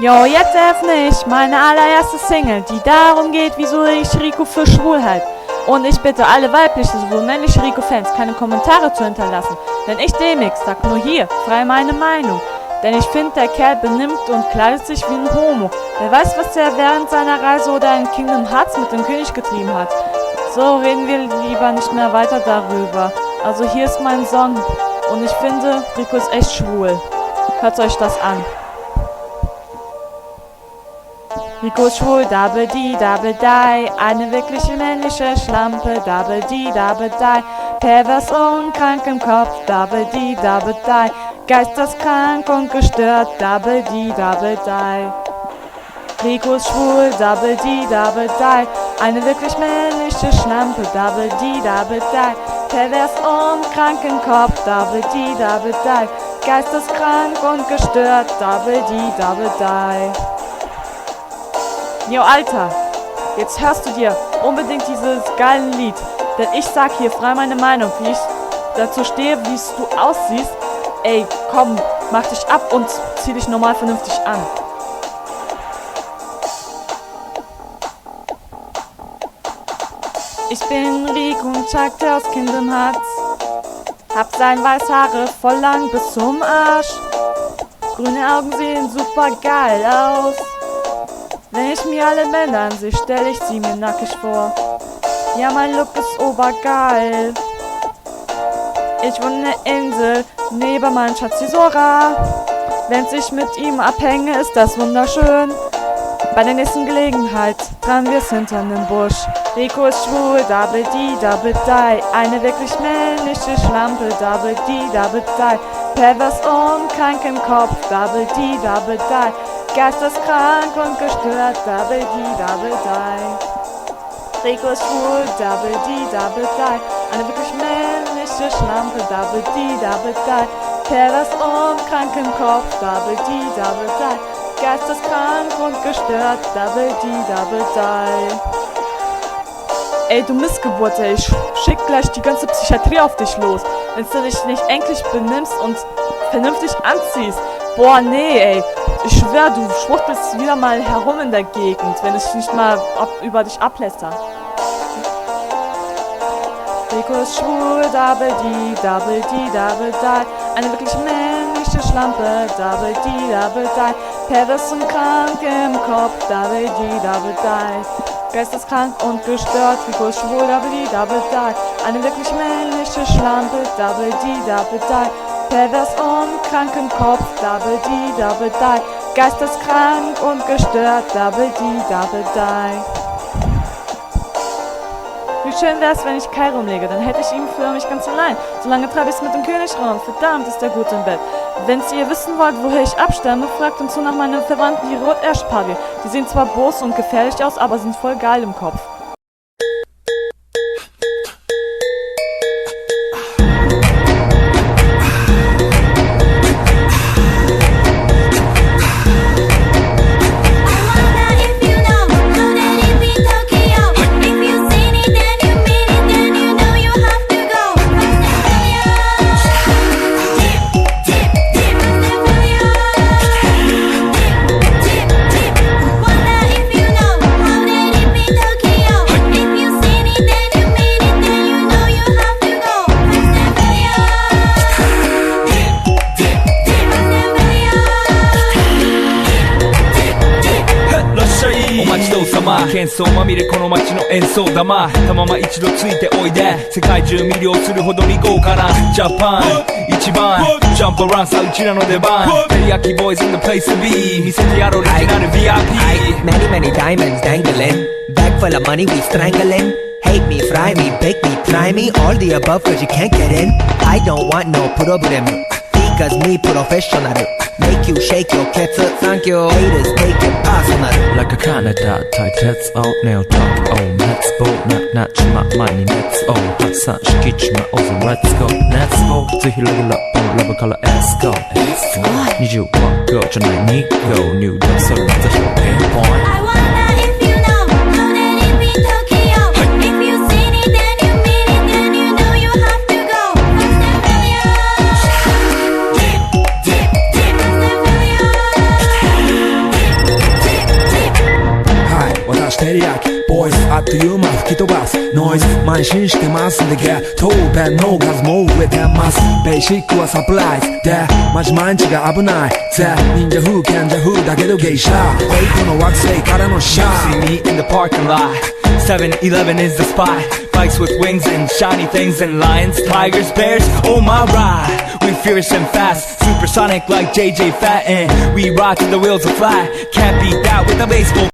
Jo, jetzt öffne ich meine allererste Single, die darum geht, wieso ich Rico für schwul halte. Und ich bitte alle weiblichen sowohl männliche Rico-Fans, keine Kommentare zu hinterlassen, denn ich Demix sag nur hier frei meine Meinung. Denn ich finde, der Kerl benimmt und kleidet sich wie ein Homo. Wer weiß, was er während seiner Reise oder in Kingdom Hearts mit dem König getrieben hat. So reden wir lieber nicht mehr weiter darüber. Also hier ist mein Song und ich finde, Rico ist echt schwul. Hört euch das an. Rico ist schwul, double die, eine wirkliche männliche Schlampe, double die, pervers und krank im Kopf, double die, geisteskrank und gestört, double die. Rico ist schwul, double die, eine wirklich männliche Schlampe, double die, pervers und krank im Kopf, double die, geisteskrank und gestört, double die. Jo, Alter, jetzt hörst du dir unbedingt dieses geile Lied, denn ich sag hier frei meine Meinung, wie ich dazu stehe, wie du aussiehst. Ey, komm, mach dich ab und zieh dich normal vernünftig an. Ich bin Rico und Chuck, der aus Kingdom Hearts. Hab sein weiß Haare voll lang bis zum Arsch. Grüne Augen sehen super geil aus. Wenn ich mir alle Männer ansehe, stell ich sie mir nackig vor. Ja, mein Look ist obergeil. Ich wohne in der Insel, neben meinem Schatz Sora. Wenn ich mit ihm abhänge, ist das wunderschön. Bei der nächsten Gelegenheit tragen wir's hinter dem Busch. Rico ist schwul, double die, eine wirklich männliche Schlampe, double die, pervers und krank im Kopf, double die, geisteskrank und gestört, double die. Rico ist schwul, double die, eine wirklich männliche Schlampe, double die, pervers und krank im Kopf, double die, geisteskrank und gestört, double die. Ey, du Missgeburt, ey, ich schick gleich die ganze Psychiatrie auf dich los, wenn du dich nicht endlich benimmst und vernünftig anziehst. Boah, nee, ey, ich schwör, du schwuchtelst wieder mal herum in der Gegend, wenn ich nicht mal über dich abläster. Rico ist schwul, double die, eine wirklich männliche Schlampe, double die, pervers und krank im Kopf, double die, geisteskrank und gestört, Rico ist schwul, double die, eine wirklich männliche Schlampe, double die, pervers und krank im Kopf, double die, geisteskrank und gestört, double die. Wie schön wär's, wenn ich Kai rumlege, dann hätte ich ihn für mich ganz allein. Solange treibe ich's mit dem König rum, verdammt ist der gut im Bett. Wenn's ihr wissen wollt, woher ich abstamme, fragt uns so nach meinen Verwandten, die Rot-Ash-Pavi. Die sehen zwar bos und gefährlich aus, aber sind voll geil im Kopf.喧騒まみれこの街の演奏玉たまま一度ついておいで世界中魅了するほどに豪華なジャパン一番ジャンプランさうちらの出番テリヤキボーイズ in the place to be 見せてやろうオリジナル VIP Many diamonds dangling Bag full of money we strangling Hate me, fry me, bake me, try me All the above cause you can't get in I don't want no problem Because me professional Make you shake your cats up, thank you Haters take it personal Like a Canada tight heads out nail talk oh let's go knock my money let's go 発散しきちまおうぜ let's go let's go ぜひレギュラーオンラブから let's go 20ワンゴじゃない2ゴ入団それまた表現ポイント I wonder if you know how that it be Tokyo If you seen it then you mean it then you know you have to go What's the 照り焼きボイスあっという間吹き飛ばすノイズ慢心してますんでゲットペンの数も増えてますベーシックはサプライズでマジ毎日が危ないぜ忍者風賢者風だけど芸者フェイクの惑星からのシャ See me in the parking lot 7-Eleven is the spot Bikes with wings and shiny things and lions, tigers, bears, oh my ride We fierce and fast, supersonic like JJ Fat And we ride till the wheels are flat Can't beat that with a baseball